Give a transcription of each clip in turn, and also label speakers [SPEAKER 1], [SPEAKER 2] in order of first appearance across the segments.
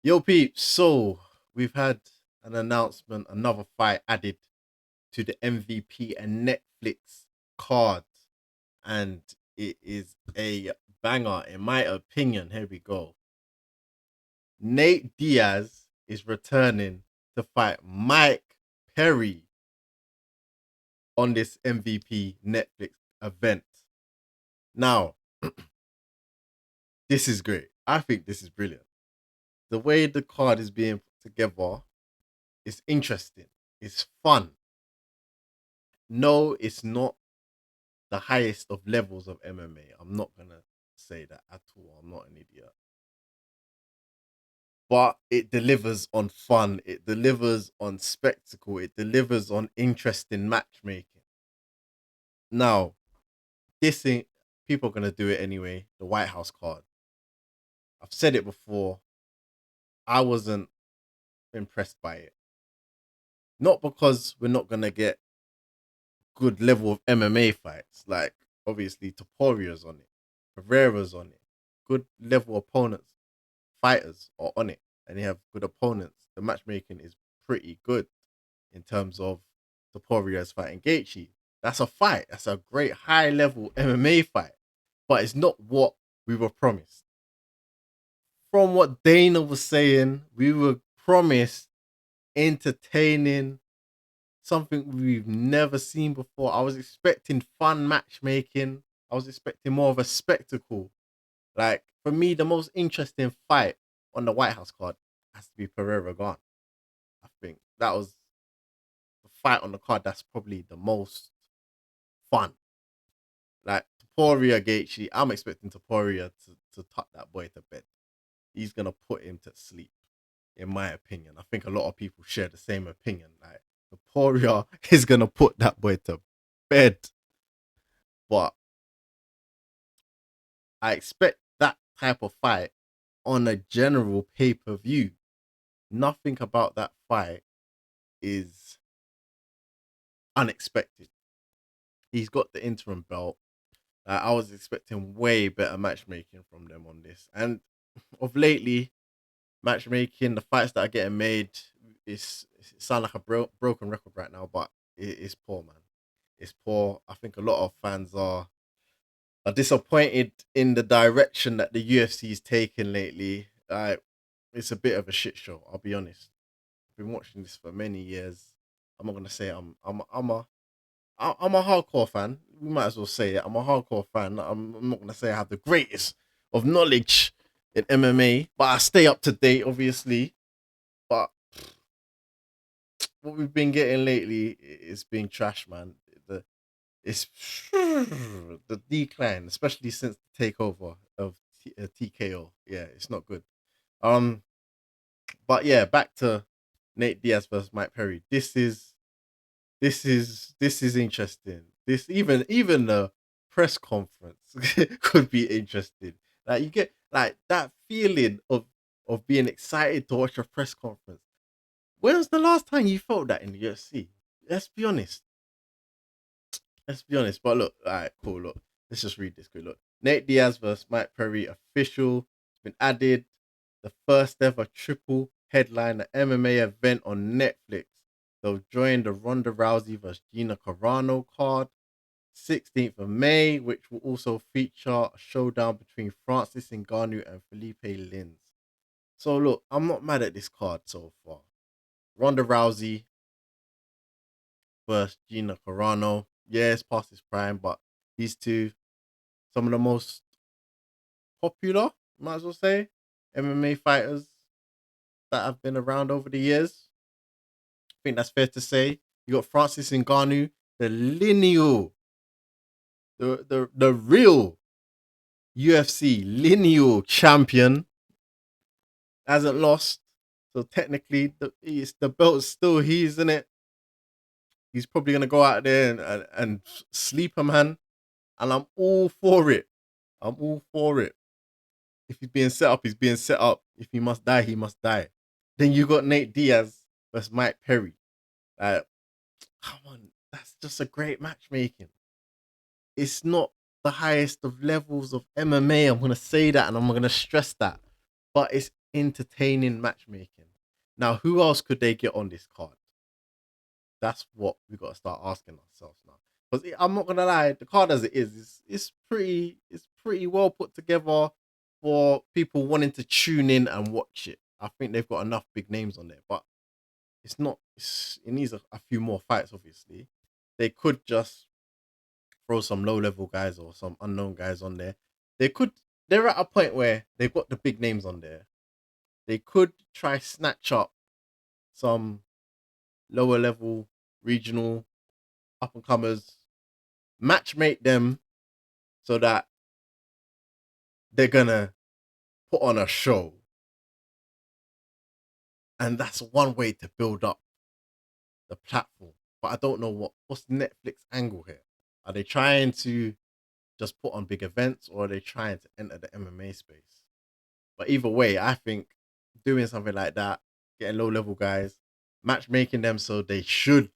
[SPEAKER 1] Yo, peeps. So we've had an announcement, another fight added to the MVP and Netflix card, and it is a banger, in my opinion. Here we go. Nate Diaz is returning to fight Mike Perry on this MVP Netflix event. Now, this is great. I think this is brilliant. The way the card is being put together is interesting. It's fun. No, it's not the highest of levels of MMA. I'm not gonna say that at all. I'm not an idiot. But it delivers on fun, it delivers on spectacle, it delivers on interesting matchmaking. Now, this thing, people are gonna do it anyway. The White House card. I've said it before. I wasn't impressed by it. Not because we're not gonna get good level of MMA fights. Like obviously Toporia's on it, Pereira's on it. Good level opponents, fighters are on it, and you have good opponents. The matchmaking is pretty good in terms of Toporia's fighting Gaethje. That's a fight. That's a great high level MMA fight, but it's not what we were promised. From what Dana was saying, we were promised entertaining, something we've never seen before. I was expecting fun matchmaking. I was expecting more of a spectacle. Like for me, the most interesting fight on the White House card has to be Pereira Gone. I think that was the fight on the card that's probably the most fun. Like Topuria Gaethje, I'm expecting Topuria to tuck that boy to bed. He's gonna put him to sleep, in my opinion. I think a lot of people share the same opinion. Like Topuria is gonna put that boy to bed. But I expect that type of fight on a general pay per view. Nothing about that fight is unexpected. He's got the interim belt. I was expecting way better matchmaking from them on this. And of lately, matchmaking, the fights that are getting made, it sound like a broken record right now, but it's poor, man. It's poor. I think a lot of fans are disappointed in the direction that the UFC is taking lately. It's a bit of a shit show. I'll be honest. I've been watching this for many years. I'm not gonna say I'm a hardcore fan. We might as well say it. I'm a hardcore fan. I'm not gonna say I have the greatest of knowledge in MMA, but I stay up to date, obviously. But what we've been getting lately is being trash, man. It's the decline, especially since the takeover of TKO. Yeah, it's not good. Um, but yeah, back to Nate Diaz versus Mike Perry. This is interesting. This even the press conference could be interesting. Like you get like that feeling of being excited to watch a press conference. When was the last time you felt that in the UFC? Let's be honest. Let's be honest. But look, all right, cool. Look, let's just read this quick. Look, Nate Diaz versus Mike Perry official. It's been added. The first ever triple headliner MMA event on Netflix. They'll join the Ronda Rousey versus Gina Carano card. 16th of May, which will also feature a showdown between Francis Ngannou and Felipe Lins. So look, I'm not mad at this card so far. Ronda Rousey versus Gina Carano. Yeah, it's past his prime, but these two, some of the most popular, might as well say, MMA fighters that have been around over the years. I think that's fair to say. You got Francis Ngannou, the lineal, the real UFC lineal champion, hasn't lost. So technically, the belt's still his, isn't it? He's probably gonna go out there and sleep a man, and I'm all for it. I'm all for it. If he's being set up, he's being set up. If he must die, he must die. Then you got Nate Diaz versus Mike Perry. Like, come on, that's just a great matchmaking. It's not the highest of levels of MMA. I'm gonna say that, and I'm gonna stress that, but it's entertaining matchmaking. Now, who else could they get on this card? That's what we got to start asking ourselves now. Because I'm not gonna lie, the card as it is, it's pretty well put together for people wanting to tune in and watch it. I think they've got enough big names on there, but it's not. It needs a few more fights. Obviously, they could just throw some low level guys or some unknown guys on there. They could. They're at a point where they've got the big names on there. They could try snatch up some lower level regional up and comers, matchmake them so that they're gonna put on a show, and that's one way to build up the platform. But I don't know what's the Netflix angle here. Are they trying to just put on big events, or are they trying to enter the MMA space? But either way, I think doing something like that, getting low level guys, matchmaking them so they should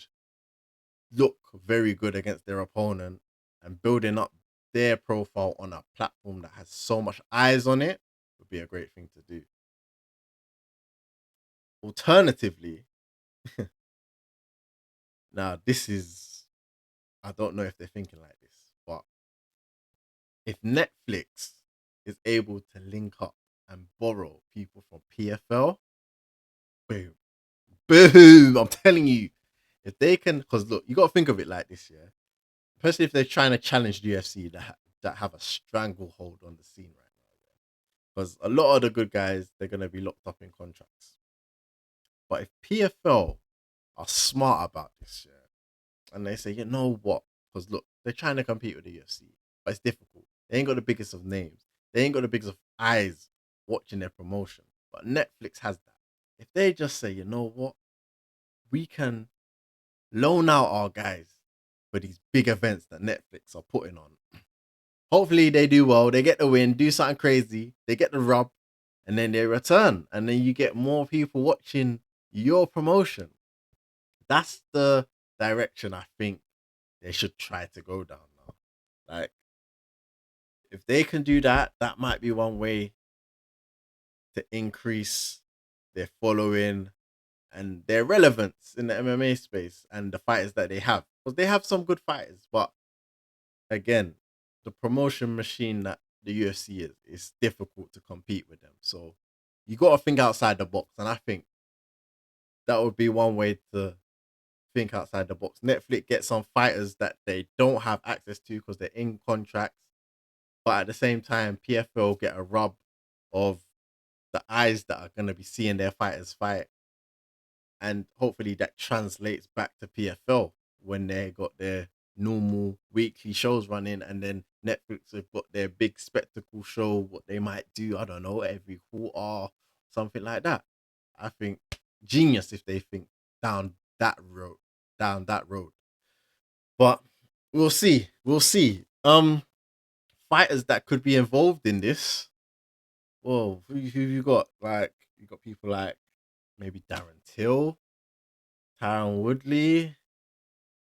[SPEAKER 1] look very good against their opponent, and building up their profile on a platform that has so much eyes on it would be a great thing to do. Alternatively, now this is, I don't know if they're thinking like this, but if Netflix is able to link up and borrow people from PFL, boom, boom. I'm telling you, if they can, because look, you got to think of it like this, yeah. Especially if they're trying to challenge the UFC that have a stranglehold on the scene right now, yeah. Because a lot of the good guys, they're gonna be locked up in contracts. But if PFL are smart about this, yeah, and they say, you know what? Because look, they're trying to compete with the UFC, but it's difficult. They ain't got the biggest of names. They ain't got the biggest of eyes watching their promotion. But Netflix has that. If they just say, you know what, we can loan out our guys for these big events that Netflix are putting on. Hopefully they do well. They get the win, do something crazy, they get the rub, and then they return, and then you get more people watching your promotion. That's the direction I think they should try to go down now. Like, if they can do that, that might be one way to increase their following and their relevance in the MMA space and the fighters that they have. Because they have some good fighters, but again, the promotion machine that the UFC is difficult to compete with them. So you got to think outside the box, and I think that would be one way to think outside the box. Netflix get some fighters that they don't have access to because they're in contracts, but at the same time, PFL get a rub of the eyes that are going to be seeing their fighters fight, and hopefully that translates back to PFL when they got their normal weekly shows running, and then Netflix have got their big spectacle show. What they might do, I don't know, every quarter, something like that. I think genius if they think down that road, down that road. But we'll see, we'll see. Fighters that could be involved in this. Well, who you got? Like, you got people like maybe Darren Till, Tyron Woodley.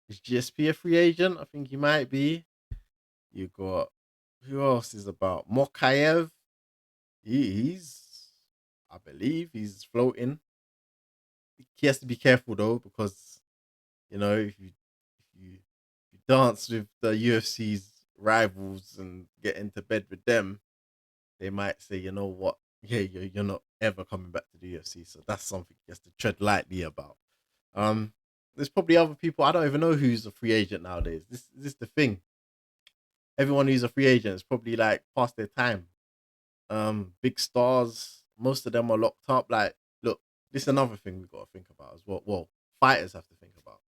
[SPEAKER 1] Is GSP a free agent? I think he might be. You got, who else is about? Mokayev. He's, I believe he's floating. He has to be careful though, because if you dance with the UFC's rivals and get into bed with them, they might say, you know what, yeah, you're not ever coming back to the UFC. So that's something he has to tread lightly about. Um, there's probably other people. I don't even know who's a free agent nowadays. This is the thing. Everyone who's a free agent is probably like past their time. Big stars, most of them are locked up. Like, look, this is another thing we got to think about as well. Well, fighters have to think about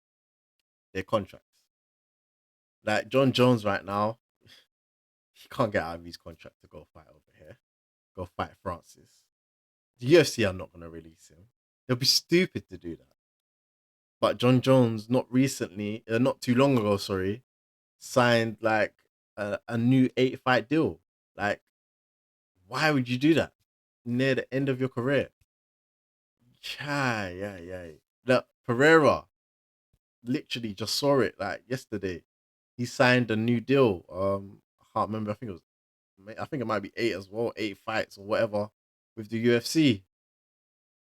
[SPEAKER 1] their contracts. Like John Jones right now, he can't get out of his contract to go fight over here, go fight Francis. The UFC are not going to release him. They'll be stupid to do that. But John Jones, not too long ago, sorry, signed like a new 8 fight deal. Like, why would you do that near the end of your career? Yeah, yeah. Look, Pereira literally just saw it like yesterday. He signed a new deal. I can't remember. I think it might be 8 as well, 8 fights or whatever with the UFC.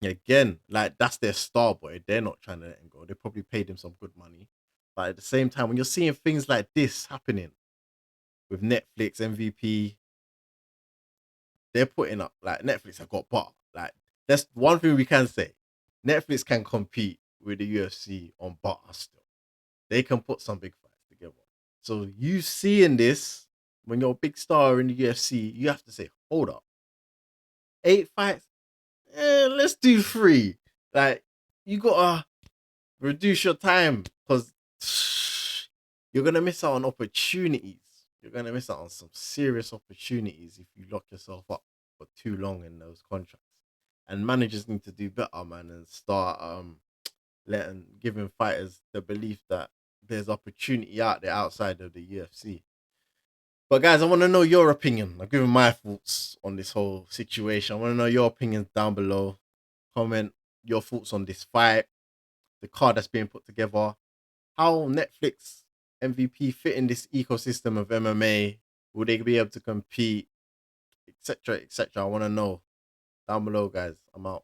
[SPEAKER 1] Again, like that's their star boy. They're not trying to let him go. They probably paid him some good money. But at the same time, when you're seeing things like this happening with Netflix, MVP, they're putting up like Netflix have got butter. Like that's one thing we can say. Netflix can compete with the UFC on butter still. They can put some big fights together. So you seeing this when you're a big star in the UFC, you have to say, hold up, 8 fights, let's do 3. Like you gotta reduce your time because you're gonna miss out on opportunities. You're gonna miss out on some serious opportunities if you lock yourself up for too long in those contracts. And managers need to do better, man, and start letting giving fighters the belief that there's opportunity out there outside of the UFC. But guys, I want to know your opinion. I've given my thoughts on this whole situation. I want to know your opinions down below. Comment your thoughts on this fight, the card that's being put together, how Netflix MVP fit in this ecosystem of MMA. Will they be able to compete, etc., etc.? I want to know down below, guys. I'm out.